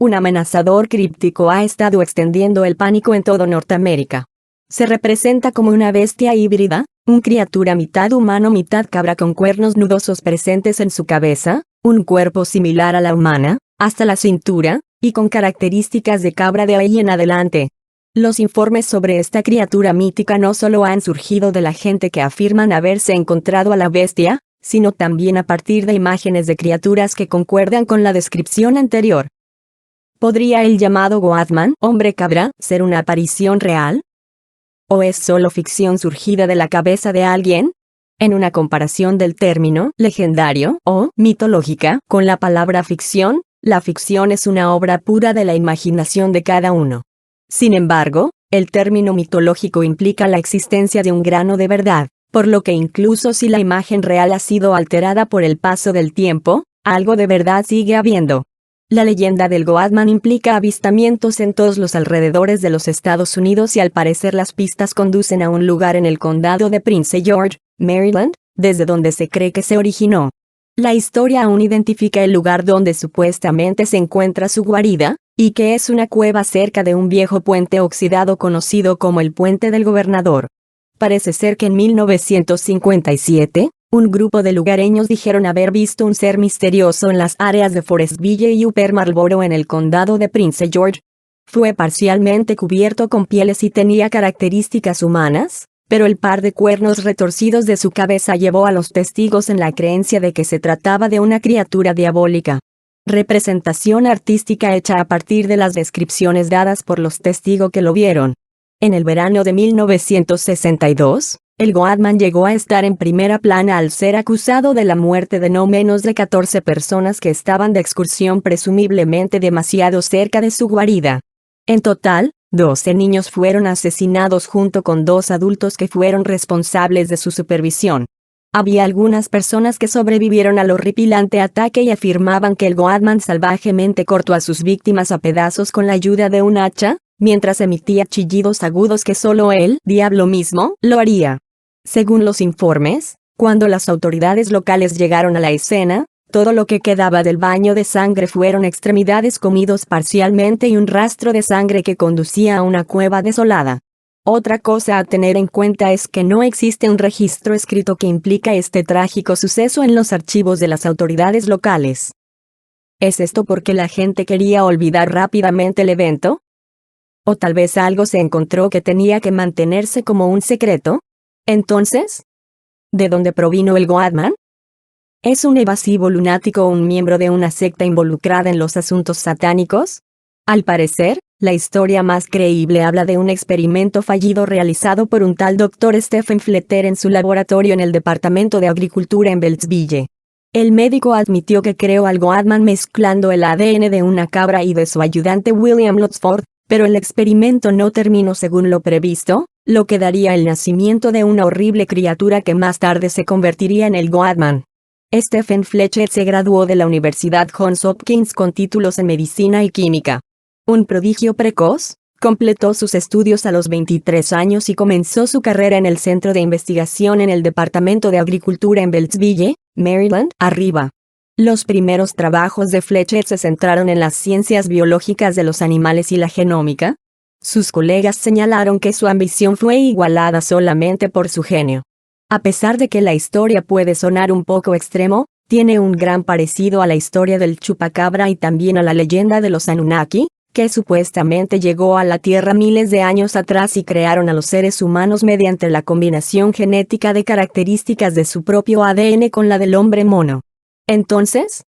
Un amenazador críptico ha estado extendiendo el pánico en todo Norteamérica. Se representa como una bestia híbrida, una criatura mitad humano mitad cabra con cuernos nudosos presentes en su cabeza, un cuerpo similar a la humana, hasta la cintura, y con características de cabra de ahí en adelante. Los informes sobre esta criatura mítica no solo han surgido de la gente que afirman haberse encontrado a la bestia, sino también a partir de imágenes de criaturas que concuerdan con la descripción anterior. ¿Podría el llamado Goatman, hombre cabra, ser una aparición real? ¿O es solo ficción surgida de la cabeza de alguien? En una comparación del término legendario o mitológica con la palabra ficción, la ficción es una obra pura de la imaginación de cada uno. Sin embargo, el término mitológico implica la existencia de un grano de verdad, por lo que incluso si la imagen real ha sido alterada por el paso del tiempo, algo de verdad sigue habiendo. La leyenda del Goatman implica avistamientos en todos los alrededores de los Estados Unidos y al parecer las pistas conducen a un lugar en el condado de Prince George, Maryland, desde donde se cree que se originó. La historia aún identifica el lugar donde supuestamente se encuentra su guarida, y que es una cueva cerca de un viejo puente oxidado conocido como el Puente del Gobernador. Parece ser que en 1957, un grupo de lugareños dijeron haber visto un ser misterioso en las áreas de Forestville y Upper Marlboro en el condado de Prince George. Fue parcialmente cubierto con pieles y tenía características humanas, pero el par de cuernos retorcidos de su cabeza llevó a los testigos en la creencia de que se trataba de una criatura diabólica. Representación artística hecha a partir de las descripciones dadas por los testigos que lo vieron. En el verano de 1962, el Goatman llegó a estar en primera plana al ser acusado de la muerte de no menos de 14 personas que estaban de excursión presumiblemente demasiado cerca de su guarida. En total, 12 niños fueron asesinados junto con 2 adultos que fueron responsables de su supervisión. Había algunas personas que sobrevivieron al horripilante ataque y afirmaban que el Goatman salvajemente cortó a sus víctimas a pedazos con la ayuda de un hacha, mientras emitía chillidos agudos que solo el diablo mismo lo haría. Según los informes, cuando las autoridades locales llegaron a la escena, todo lo que quedaba del baño de sangre fueron extremidades comidos parcialmente y un rastro de sangre que conducía a una cueva desolada. Otra cosa a tener en cuenta es que no existe un registro escrito que implica este trágico suceso en los archivos de las autoridades locales. ¿Es esto porque la gente quería olvidar rápidamente el evento? ¿O tal vez algo se encontró que tenía que mantenerse como un secreto? Entonces, ¿de dónde provino el Goatman? ¿Es un evasivo lunático o un miembro de una secta involucrada en los asuntos satánicos? Al parecer, la historia más creíble habla de un experimento fallido realizado por un tal Dr. Stephen Fletter en su laboratorio en el Departamento de Agricultura en Beltsville. El médico admitió que creó al Goatman mezclando el ADN de una cabra y de su ayudante William Lutsford, pero el experimento no terminó según lo previsto, lo que daría el nacimiento de una horrible criatura que más tarde se convertiría en el Goatman. Stephen Fletcher se graduó de la Universidad Johns Hopkins con títulos en medicina y química. Un prodigio precoz, completó sus estudios a los 23 años y comenzó su carrera en el Centro de Investigación en el Departamento de Agricultura en Beltsville, Maryland, arriba. Los primeros trabajos de Fletcher se centraron en las ciencias biológicas de los animales y la genómica. Sus colegas señalaron que su ambición fue igualada solamente por su genio. A pesar de que la historia puede sonar un poco extremo, tiene un gran parecido a la historia del chupacabra y también a la leyenda de los Anunnaki, que supuestamente llegó a la Tierra miles de años atrás y crearon a los seres humanos mediante la combinación genética de características de su propio ADN con la del hombre mono. Entonces,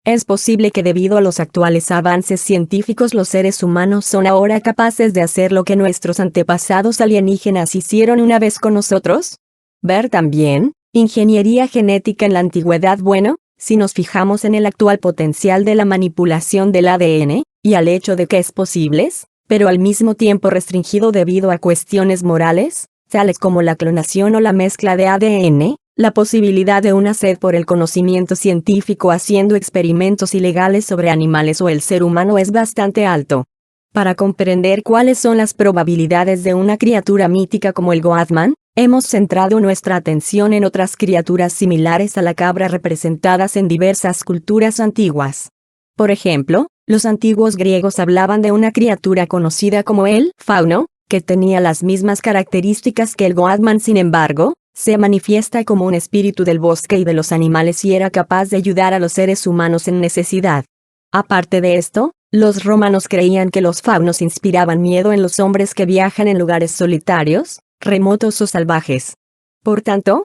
¿es posible que debido a los actuales avances científicos los seres humanos son ahora capaces de hacer lo que nuestros antepasados alienígenas hicieron una vez con nosotros? Ver también, ingeniería genética en la antigüedad. Bueno, si nos fijamos en el actual potencial de la manipulación del ADN, y al hecho de que es posible, pero al mismo tiempo restringido debido a cuestiones morales, tales como la clonación o la mezcla de ADN, la posibilidad de una sed por el conocimiento científico haciendo experimentos ilegales sobre animales o el ser humano es bastante alto. Para comprender cuáles son las probabilidades de una criatura mítica como el Goatman, hemos centrado nuestra atención en otras criaturas similares a la cabra representadas en diversas culturas antiguas. Por ejemplo, Los antiguos griegos hablaban de una criatura conocida como el fauno, que tenía las mismas características que el goatman. Sin embargo, se manifiesta como un espíritu del bosque y de los animales y era capaz de ayudar a los seres humanos en necesidad. Aparte de esto, los romanos creían que los faunos inspiraban miedo en los hombres que viajan en lugares solitarios, remotos o salvajes. Por tanto,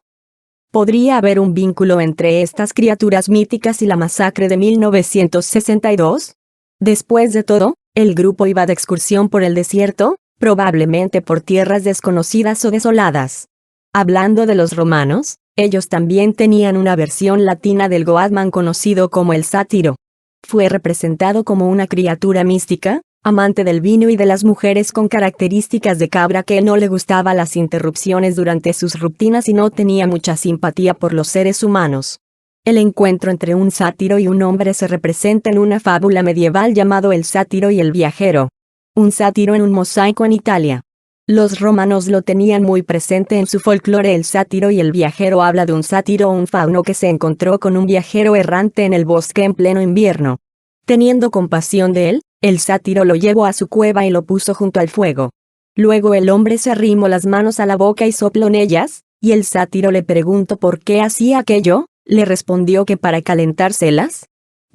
¿podría haber un vínculo entre estas criaturas míticas y la masacre de 1962? Después de todo, el grupo iba de excursión por el desierto, probablemente por tierras desconocidas o desoladas. Hablando de los romanos, ellos también tenían una versión latina del goatman conocido como el sátiro. Fue representado como una criatura mística, amante del vino y de las mujeres con características de cabra que no le gustaba las interrupciones durante sus rutinas y no tenía mucha simpatía por los seres humanos. El encuentro entre un sátiro y un hombre se representa en una fábula medieval llamado El sátiro y el viajero. Un sátiro en un mosaico en Italia. Los romanos lo tenían muy presente en su folclore. El sátiro y el viajero habla de un sátiro o un fauno que se encontró con un viajero errante en el bosque en pleno invierno. Teniendo compasión de él, el sátiro lo llevó a su cueva y lo puso junto al fuego. Luego el hombre se arrimó las manos a la boca y sopló en ellas, y el sátiro le preguntó por qué hacía aquello. Le respondió que para calentárselas.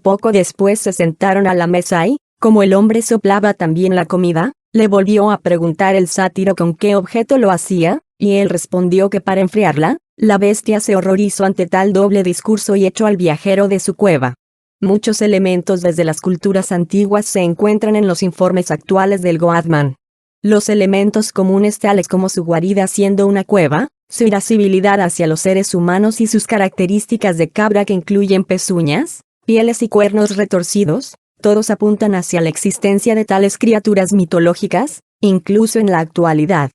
Poco después se sentaron a la mesa y, como el hombre soplaba también la comida, le volvió a preguntar el sátiro con qué objeto lo hacía, y él respondió que para enfriarla. La bestia se horrorizó ante tal doble discurso y echó al viajero de su cueva. Muchos elementos desde las culturas antiguas se encuentran en los informes actuales del goatman. Los elementos comunes tales como su guarida siendo una cueva, su irascibilidad hacia los seres humanos y sus características de cabra que incluyen pezuñas, pieles y cuernos retorcidos, todos apuntan hacia la existencia de tales criaturas mitológicas, incluso en la actualidad.